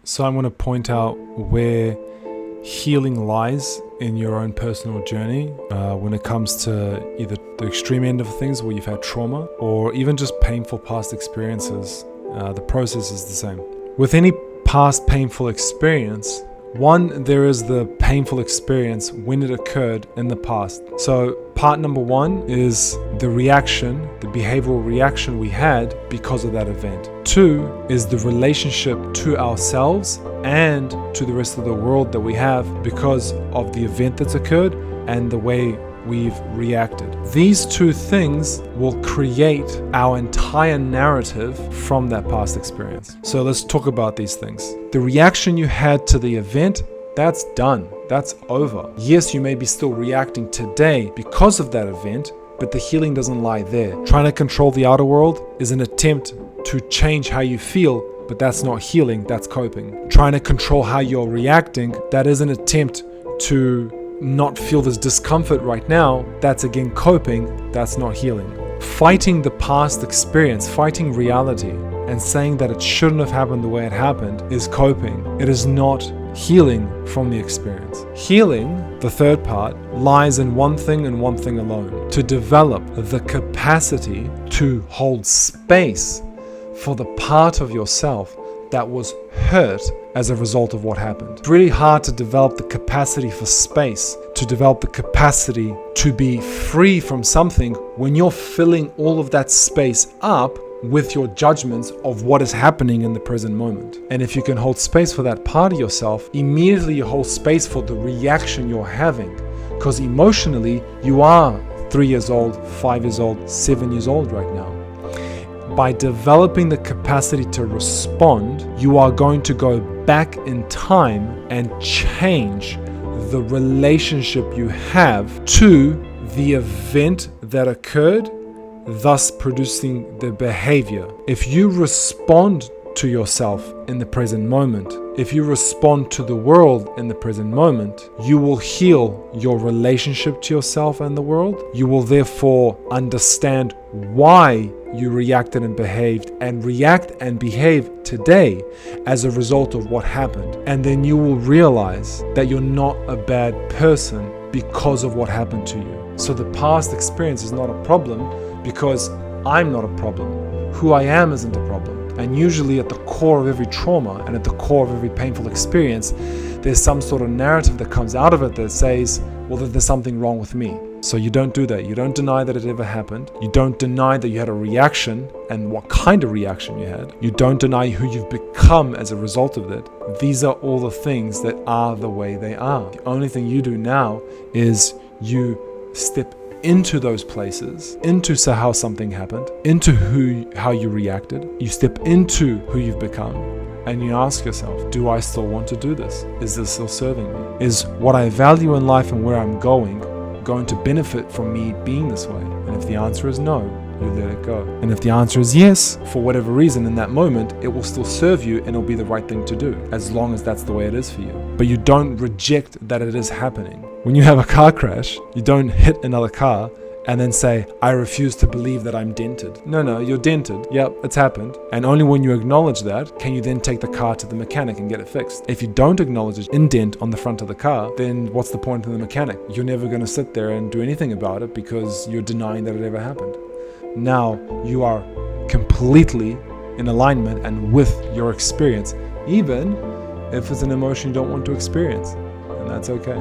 So I'm going to point out where healing lies in your own personal journey when it comes to either the extreme end of things where you've had trauma or even just painful past experiences. The process is the same. With any past painful experience, one, there is the painful experience when it occurred in the past. So part number one is the reaction, the behavioral reaction we had because of that event. Two is the relationship to ourselves and to the rest of the world that we have because of the event that's occurred and the way we've reacted. These two things will create our entire narrative from that past experience. So let's talk about these things. The reaction you had to the event, that's done. That's over. Yes, you may be still reacting today because of that event, but the healing doesn't lie there. Trying to control the outer world is an attempt to change how you feel, but that's not healing, that's coping. Trying to control how you're reacting, that is an attempt to not feel this discomfort right now, that's again coping, that's not healing. Fighting the past experience, fighting reality, and saying that it shouldn't have happened the way it happened is coping. It is not healing from the experience. Healing, the third part, lies in one thing and one thing alone: to develop the capacity to hold space for the part of yourself that was hurt as a result of what happened. It's really hard to develop the capacity for space, to develop the capacity to be free from something when you're filling all of that space up with your judgments of what is happening in the present moment. And if you can hold space for that part of yourself, immediately you hold space for the reaction you're having, because emotionally you are 3 years old, 5 years old, 7 years old right now. By developing the capacity to respond, you are going to go back in time and change the relationship you have to the event that occurred, thus producing the behavior. If you respond to yourself in the present moment, if you respond to the world in the present moment, you will heal your relationship to yourself and the world. You will therefore understand why you reacted and behaved and react and behave today as a result of what happened. And then you will realize that you're not a bad person because of what happened to you. So the past experience is not a problem because I'm not a problem. Who I am isn't a problem. And usually at the core of every trauma and at the core of every painful experience, there's some sort of narrative that comes out of it that says, well, there's something wrong with me. So you don't do that. You don't deny that it ever happened. You don't deny that you had a reaction and what kind of reaction you had. You don't deny who you've become as a result of it. These are all the things that are the way they are. The only thing you do now is you step into those places, into how something happened, into how you reacted. You step into who you've become and you ask yourself, do I still want to do this? Is this still serving me? Is what I value in life and where I'm going to benefit from me being this way? And if the answer is no, you let it go. And if the answer is yes, for whatever reason in that moment, it will still serve you and it'll be the right thing to do, as long as that's the way it is for you. But you don't reject that it is happening. When you have a car crash, you don't hit another car and then say, I refuse to believe that I'm dented. No, you're dented. Yep, it's happened. And only when you acknowledge that, can you then take the car to the mechanic and get it fixed. If you don't acknowledge an indent on the front of the car, then what's the point of the mechanic? You're never going to sit there and do anything about it because you're denying that it ever happened. Now you are completely in alignment and with your experience, even if it's an emotion you don't want to experience. And that's okay.